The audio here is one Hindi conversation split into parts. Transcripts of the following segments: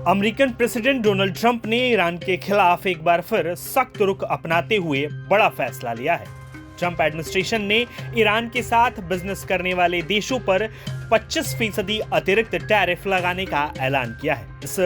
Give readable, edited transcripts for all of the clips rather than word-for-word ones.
अमेरिकन प्रेसिडेंट डोनाल्ड ट्रंप ने ईरान के खिलाफ एक बार फिर सख्त रुख अपनाते हुए बड़ा फैसला लिया है। ट्रंप एडमिनिस्ट्रेशन ने ईरान के साथ बिजनेस करने वाले देशों पर 25% अतिरिक्त टैरिफ लगाने का ऐलान किया है। इस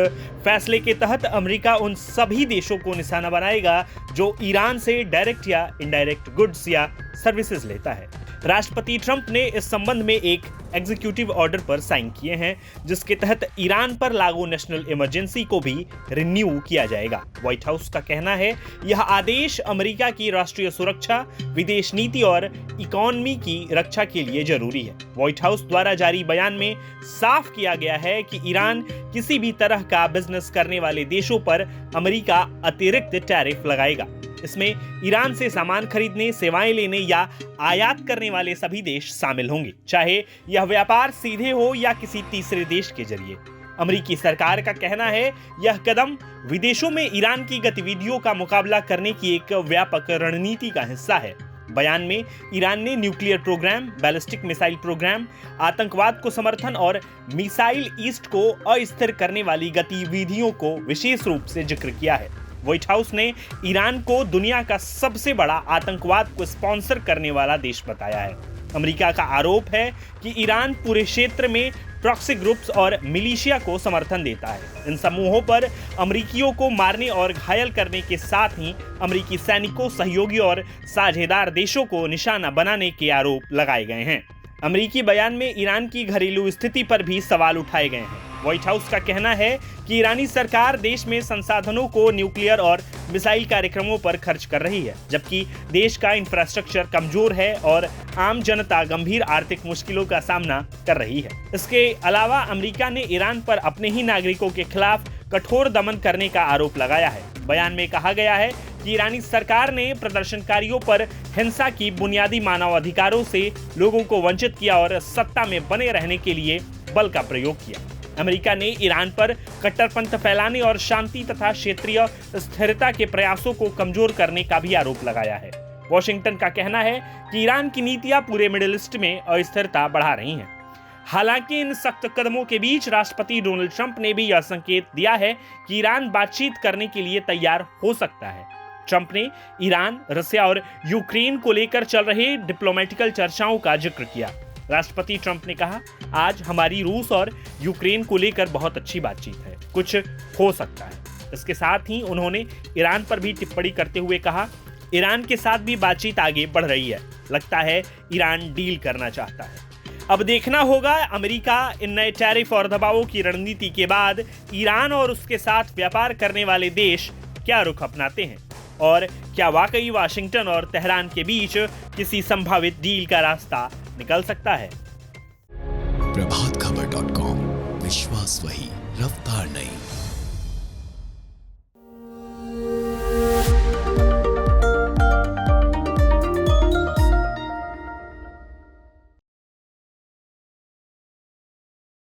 फैसले के तहत अमेरिका उन सभी देशों को निशाना बनाएगा जो ईरान से डायरेक्ट या इनडायरेक्ट गुड्स या सर्विसेज लेता है। राष्ट्रपति ट्रंप ने इस संबंध में एक एग्जीक्यूटिव ऑर्डर पर साइन किए हैं, जिसके तहत ईरान पर लागू नेशनल इमरजेंसी को भी रिन्यू किया जाएगा। व्हाइट हाउस का कहना है यह आदेश अमेरिका की राष्ट्रीय सुरक्षा, विदेश नीति और इकोनॉमी की रक्षा के लिए जरूरी है। व्हाइट हाउस द्वारा जारी बयान में साफ किया गया है कि ईरान किसी भी तरह का बिजनेस करने वाले देशों पर अमेरिका अतिरिक्त टैरिफ लगाएगा। इसमें ईरान से सामान खरीदने, सेवाएं लेने या आयात करने वाले सभी देश शामिल होंगे, चाहे यह व्यापार सीधे हो या किसी तीसरे देश के जरिए। अमेरिकी सरकार का कहना है यह कदम विदेशों में ईरान की गतिविधियों का मुकाबला करने की एक व्यापक रणनीति का हिस्सा है। बयान में ईरान ने nuclear programme, ballistic missile programme, आतंकवाद को समर्थन और मिसाइल ईस्ट को अस्थिर करने वाली गतिविधियों को विशेष रूप से जिक्र किया है। व्हाइट हाउस ने ईरान को दुनिया का सबसे बड़ा आतंकवाद को स्पॉन्सर करने वाला देश बताया है। अमेरिका का आरोप है कि ईरान पूरे क्षेत्र में प्रॉक्सी ग्रुप्स और मिलिशिया को समर्थन देता है। इन समूहों पर अमेरिकियों को मारने और घायल करने के साथ ही अमेरिकी सैनिकों, सहयोगी और साझेदार देशों को निशाना बनाने के आरोप लगाए गए हैं। अमेरिकी बयान में ईरान की घरेलू स्थिति पर भी सवाल उठाए गए हैं। व्हाइट हाउस का कहना है कि ईरानी सरकार देश में संसाधनों को न्यूक्लियर और मिसाइल कार्यक्रमों पर खर्च कर रही है, जबकि देश का इंफ्रास्ट्रक्चर कमजोर है और आम जनता गंभीर आर्थिक मुश्किलों का सामना कर रही है। इसके अलावा अमेरिका ने ईरान पर अपने ही नागरिकों के खिलाफ कठोर दमन करने का आरोप लगाया है। बयान में कहा गया है कि ईरानी सरकार ने प्रदर्शनकारियों पर हिंसा की बुनियादी मानव अधिकारों से लोगों को वंचित किया और सत्ता में बने रहने के लिए बल का प्रयोग किया। अमेरिका ने ईरान पर कट्टरपंथ फैलाने और शांति तथा क्षेत्रीय स्थिरता के प्रयासों को कमजोर करने का भी आरोप लगाया है। वॉशिंगटन का कहना है कि ईरान की नीतियां पूरे मिडिल ईस्ट में अस्थिरता बढ़ा रही हैं। हालांकि इन सख्त कदमों के बीच राष्ट्रपति डोनाल्ड ट्रंप ने भी यह संकेत दिया है कि ईरान बातचीत करने के लिए तैयार हो सकता है। ट्रंप ने ईरान, रसिया और यूक्रेन को लेकर चल रहे डिप्लोमेटिकल चर्चाओं का जिक्र किया। राष्ट्रपति ट्रंप ने कहा, आज हमारी रूस और यूक्रेन को लेकर बहुत अच्छी बातचीत है, कुछ हो सकता है। इसके साथ ही उन्होंने ईरान पर भी टिप्पणी करते हुए कहा, ईरान के साथ भी बातचीत आगे बढ़ रही है, लगता है ईरान डील करना चाहता है। अब देखना होगा अमेरिका इन नए टैरिफ और दबावों की रणनीति के बाद ईरान और उसके साथ व्यापार करने वाले देश क्या रुख अपनाते हैं और क्या वाकई वाशिंगटन और तेहरान के बीच किसी संभावित डील का रास्ता निकल सकता है। प्रभातखबर.com, विश्वास वही, रफ्तार नहीं।